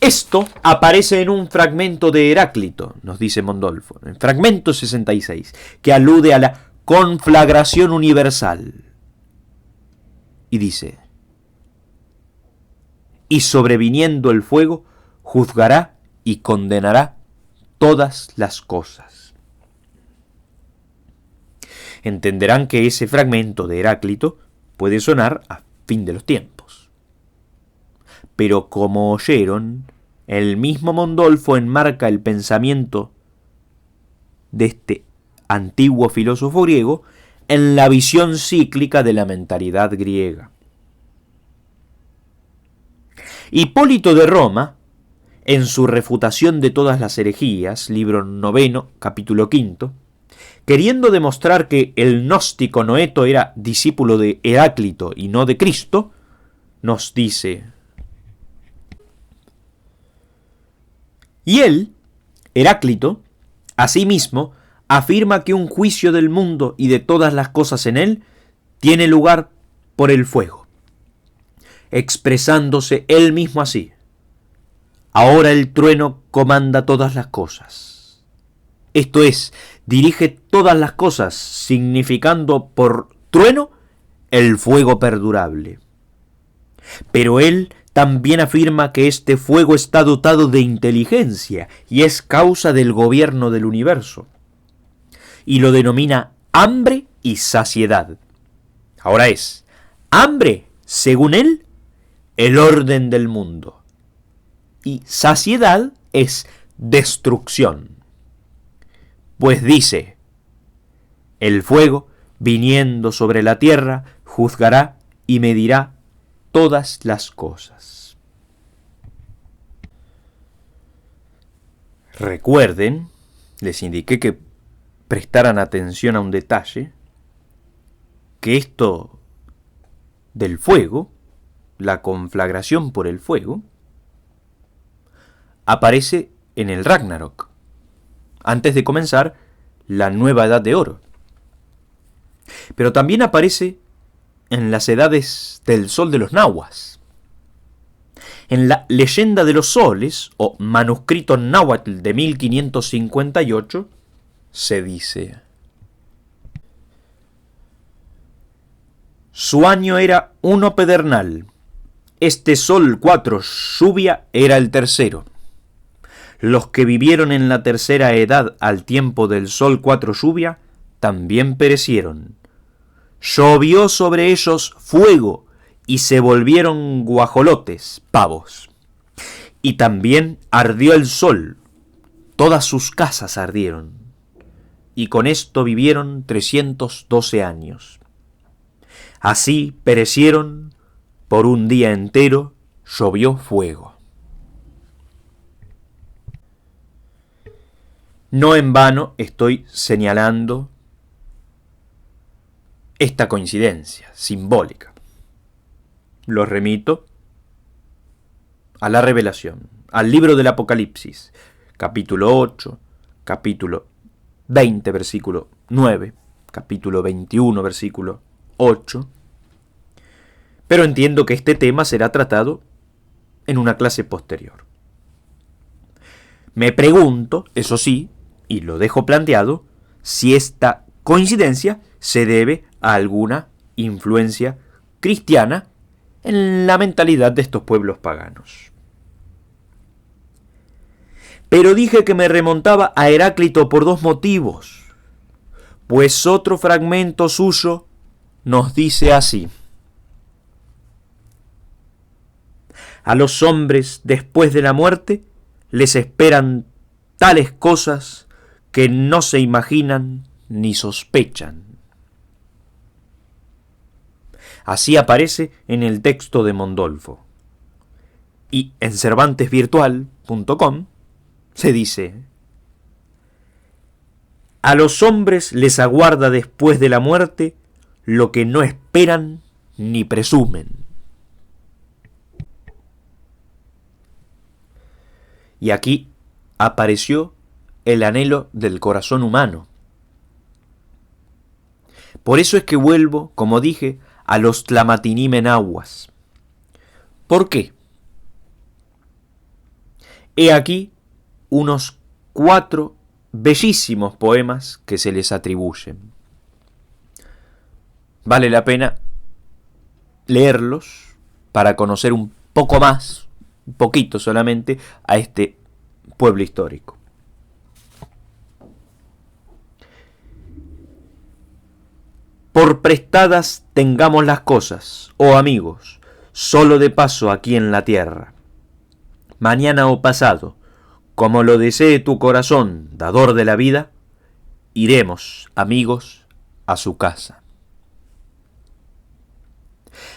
Esto aparece en un fragmento de Heráclito, nos dice Mondolfo, en el fragmento 66, que alude a la conflagración universal. Y dice: y sobreviniendo el fuego, juzgará y condenará todas las cosas. Entenderán que ese fragmento de Heráclito puede sonar a fin de los tiempos. Pero como oyeron, el mismo Mondolfo enmarca el pensamiento de este antiguo filósofo griego en la visión cíclica de la mentalidad griega. Hipólito de Roma, en su refutación de todas las herejías, libro 9, capítulo 5, queriendo demostrar que el gnóstico Noeto era discípulo de Heráclito y no de Cristo, nos dice: y él, Heráclito, asimismo, afirma que un juicio del mundo y de todas las cosas en él tiene lugar por el fuego, expresándose él mismo así: ahora el trueno comanda todas las cosas. Esto es, dirige todas las cosas, significando por trueno el fuego perdurable. Pero él también afirma que este fuego está dotado de inteligencia y es causa del gobierno del universo. Y lo denomina hambre y saciedad. Ahora es hambre, según él, el orden del mundo. Y saciedad es destrucción. Pues dice, el fuego, viniendo sobre la tierra, juzgará y medirá todas las cosas. Recuerden, les indiqué que prestaran atención a un detalle, que esto del fuego, la conflagración por el fuego, aparece en el Ragnarok, antes de comenzar la nueva edad de oro. Pero también aparece en las edades del sol de los nahuas. En la leyenda de los soles, o manuscrito náhuatl de 1558, se dice: su año era uno pedernal, este sol 4 lluvia era el tercero. Los que vivieron en la tercera edad al tiempo del sol 4 lluvia, también perecieron. Llovió sobre ellos fuego, y se volvieron guajolotes, pavos. Y también ardió el sol, todas sus casas ardieron. Y con esto vivieron 312 años. Así perecieron, por un día entero llovió fuego. No en vano estoy señalando esta coincidencia simbólica. Lo remito a la revelación, al libro del Apocalipsis, capítulo 8, capítulo 20, versículo 9, capítulo 21, versículo 8. Pero entiendo que este tema será tratado en una clase posterior. Me pregunto, eso sí, y lo dejo planteado, si esta coincidencia se debe a alguna influencia cristiana en la mentalidad de estos pueblos paganos. Pero dije que me remontaba a Heráclito por dos motivos, pues otro fragmento suyo nos dice así: a los hombres después de la muerte les esperan tales cosas que no se imaginan ni sospechan. Así aparece en el texto de Mondolfo. Y en cervantesvirtual.com se dice: a los hombres les aguarda después de la muerte lo que no esperan ni presumen. Y aquí apareció el anhelo del corazón humano. Por eso es que vuelvo, como dije, a los Tlamatini nahuas. ¿Por qué? He aquí unos 4 bellísimos poemas que se les atribuyen. Vale la pena leerlos para conocer un poco más, un poquito solamente, a este pueblo histórico. Por prestadas tengamos las cosas, oh amigos, solo de paso aquí en la tierra. Mañana o pasado, como lo desee tu corazón, dador de la vida, iremos, amigos, a su casa.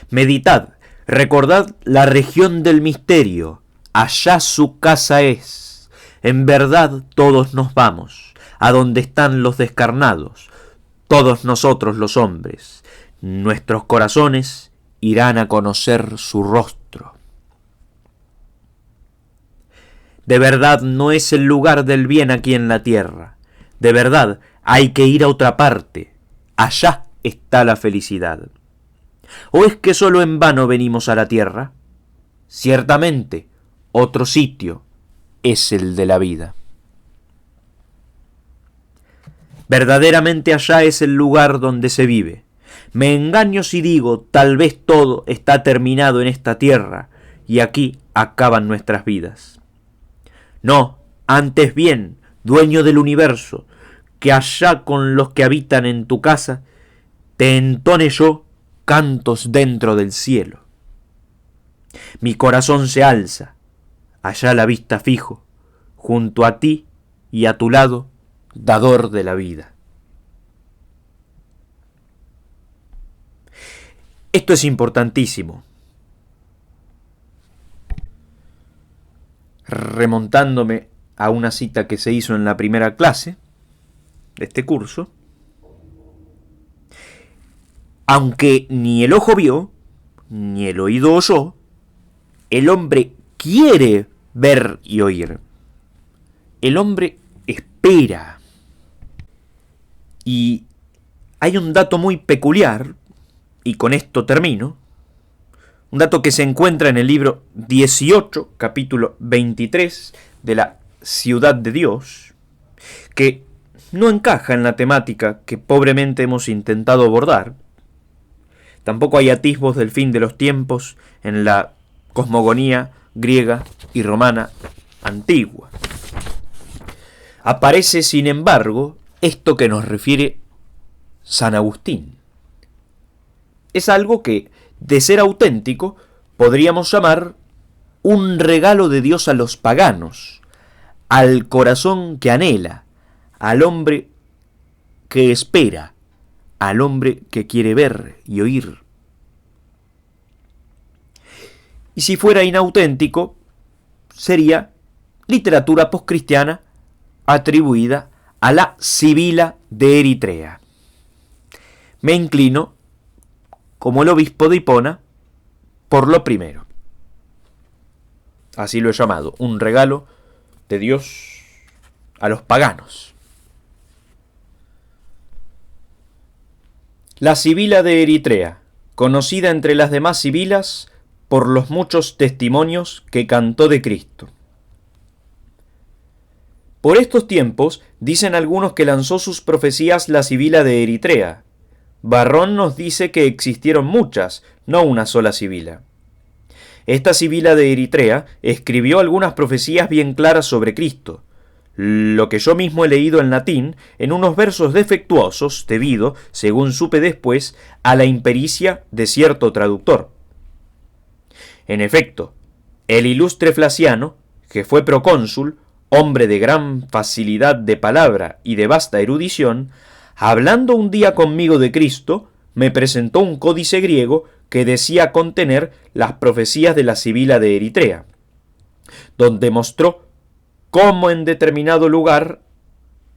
Meditad, recordad la región del misterio, allá su casa es. En verdad todos nos vamos, a donde están los descarnados, todos nosotros los hombres, nuestros corazones irán a conocer su rostro. De verdad no es el lugar del bien aquí en la tierra, de verdad hay que ir a otra parte, allá está la felicidad. ¿O es que solo en vano venimos a la tierra? Ciertamente, otro sitio es el de la vida. Verdaderamente allá es el lugar donde se vive. Me engaño si digo, tal vez todo está terminado en esta tierra, y aquí acaban nuestras vidas. No, antes bien, dueño del universo, que allá con los que habitan en tu casa, te entone yo cantos dentro del cielo. Mi corazón se alza, allá la vista fijo, junto a ti y a tu lado, dador de la vida. Esto es importantísimo. Remontándome a una cita que se hizo en la primera clase de este curso, aunque ni el ojo vio, ni el oído oyó, el hombre quiere ver y oír. El hombre espera. Y hay un dato muy peculiar, y con esto termino, un dato que se encuentra en el libro 18, capítulo 23 de la Ciudad de Dios, que no encaja en la temática que pobremente hemos intentado abordar. Tampoco hay atisbos del fin de los tiempos en la cosmogonía griega y romana antigua. Aparece, sin embargo, esto que nos refiere San Agustín. Es algo que, de ser auténtico, podríamos llamar un regalo de Dios a los paganos, al corazón que anhela, al hombre que espera, al hombre que quiere ver y oír. Y si fuera inauténtico, sería literatura poscristiana atribuida a la Sibila de Eritrea. Me inclino, como el obispo de Hipona, por lo primero. Así lo he llamado, un regalo de Dios a los paganos. La Sibila de Eritrea, conocida entre las demás sibilas por los muchos testimonios que cantó de Cristo. Por estos tiempos dicen algunos que lanzó sus profecías la Sibila de Eritrea. Varrón nos dice que existieron muchas, no una sola sibila. Esta Sibila de Eritrea escribió algunas profecías bien claras sobre Cristo, lo que yo mismo he leído en latín en unos versos defectuosos debido, según supe después, a la impericia de cierto traductor. En efecto, el ilustre Flaciano, que fue procónsul, hombre de gran facilidad de palabra y de vasta erudición, hablando un día conmigo de Cristo, me presentó un códice griego que decía contener las profecías de la Sibila de Eritrea, donde mostró cómo en determinado lugar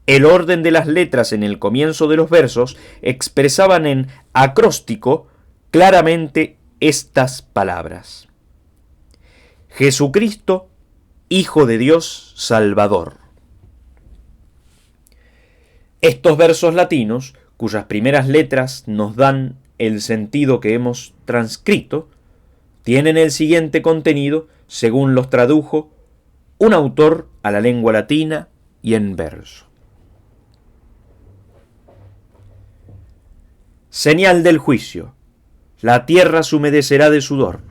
el orden de las letras en el comienzo de los versos expresaban en acróstico claramente estas palabras: Jesucristo, Hijo de Dios Salvador. Estos versos latinos, cuyas primeras letras nos dan el sentido que hemos transcrito, tienen el siguiente contenido según los tradujo un autor a la lengua latina y en verso. Señal del juicio. La tierra se humedecerá de sudor.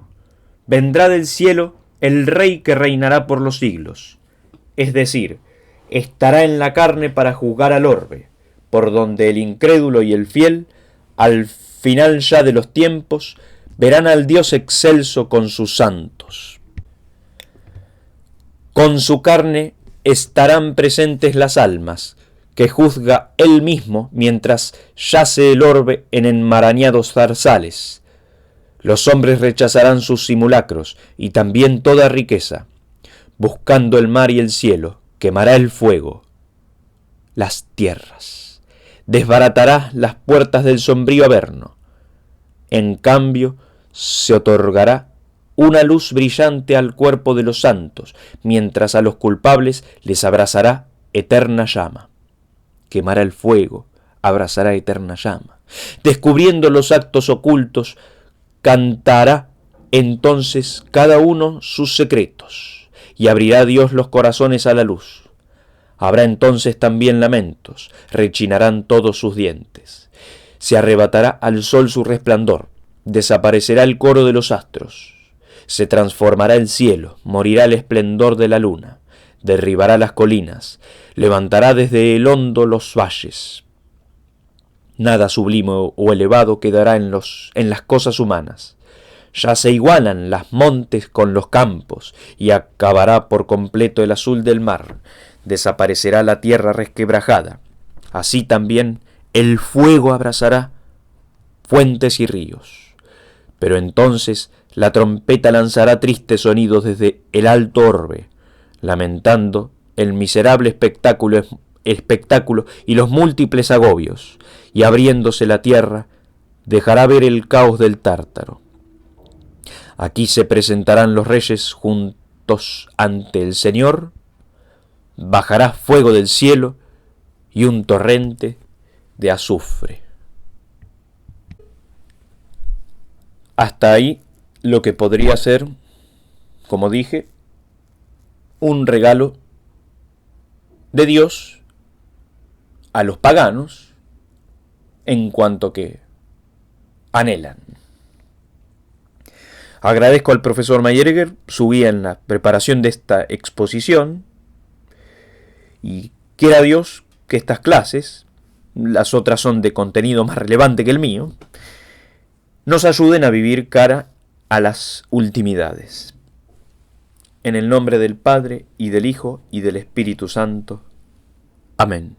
Vendrá del cielo el rey que reinará por los siglos. Es decir, estará en la carne para juzgar al orbe, por donde el incrédulo y el fiel, al final ya de los tiempos, verán al Dios excelso con sus santos. Con su carne estarán presentes las almas, que juzga él mismo mientras yace el orbe en enmarañados zarzales. Los hombres rechazarán sus simulacros y también toda riqueza. Buscando el mar y el cielo, quemará el fuego las tierras. Desbaratará las puertas del sombrío averno. En cambio, se otorgará una luz brillante al cuerpo de los santos, mientras a los culpables les abrazará eterna llama. Quemará el fuego, abrazará eterna llama. Descubriendo los actos ocultos, cantará entonces cada uno sus secretos, y abrirá Dios los corazones a la luz. Habrá entonces también lamentos, rechinarán todos sus dientes. Se arrebatará al sol su resplandor, desaparecerá el coro de los astros. Se transformará el cielo, morirá el esplendor de la luna, derribará las colinas, levantará desde el hondo los valles. Nada sublime o elevado quedará en las cosas humanas. Ya se igualan las montes con los campos, y acabará por completo el azul del mar. Desaparecerá la tierra resquebrajada. Así también el fuego abrasará fuentes y ríos. Pero entonces la trompeta lanzará tristes sonidos desde el alto orbe, lamentando el miserable espectáculo y los múltiples agobios, y abriéndose la tierra, dejará ver el caos del Tártaro. Aquí se presentarán los reyes juntos ante el Señor, bajará fuego del cielo y un torrente de azufre. Hasta ahí lo que podría ser, como dije, un regalo de Dios a los paganos en cuanto que anhelan. Agradezco al profesor Mayerger su guía en la preparación de esta exposición y quiera Dios que estas clases, las otras son de contenido más relevante que el mío, nos ayuden a vivir cara a las ultimidades. En el nombre del Padre, y del Hijo, y del Espíritu Santo. Amén.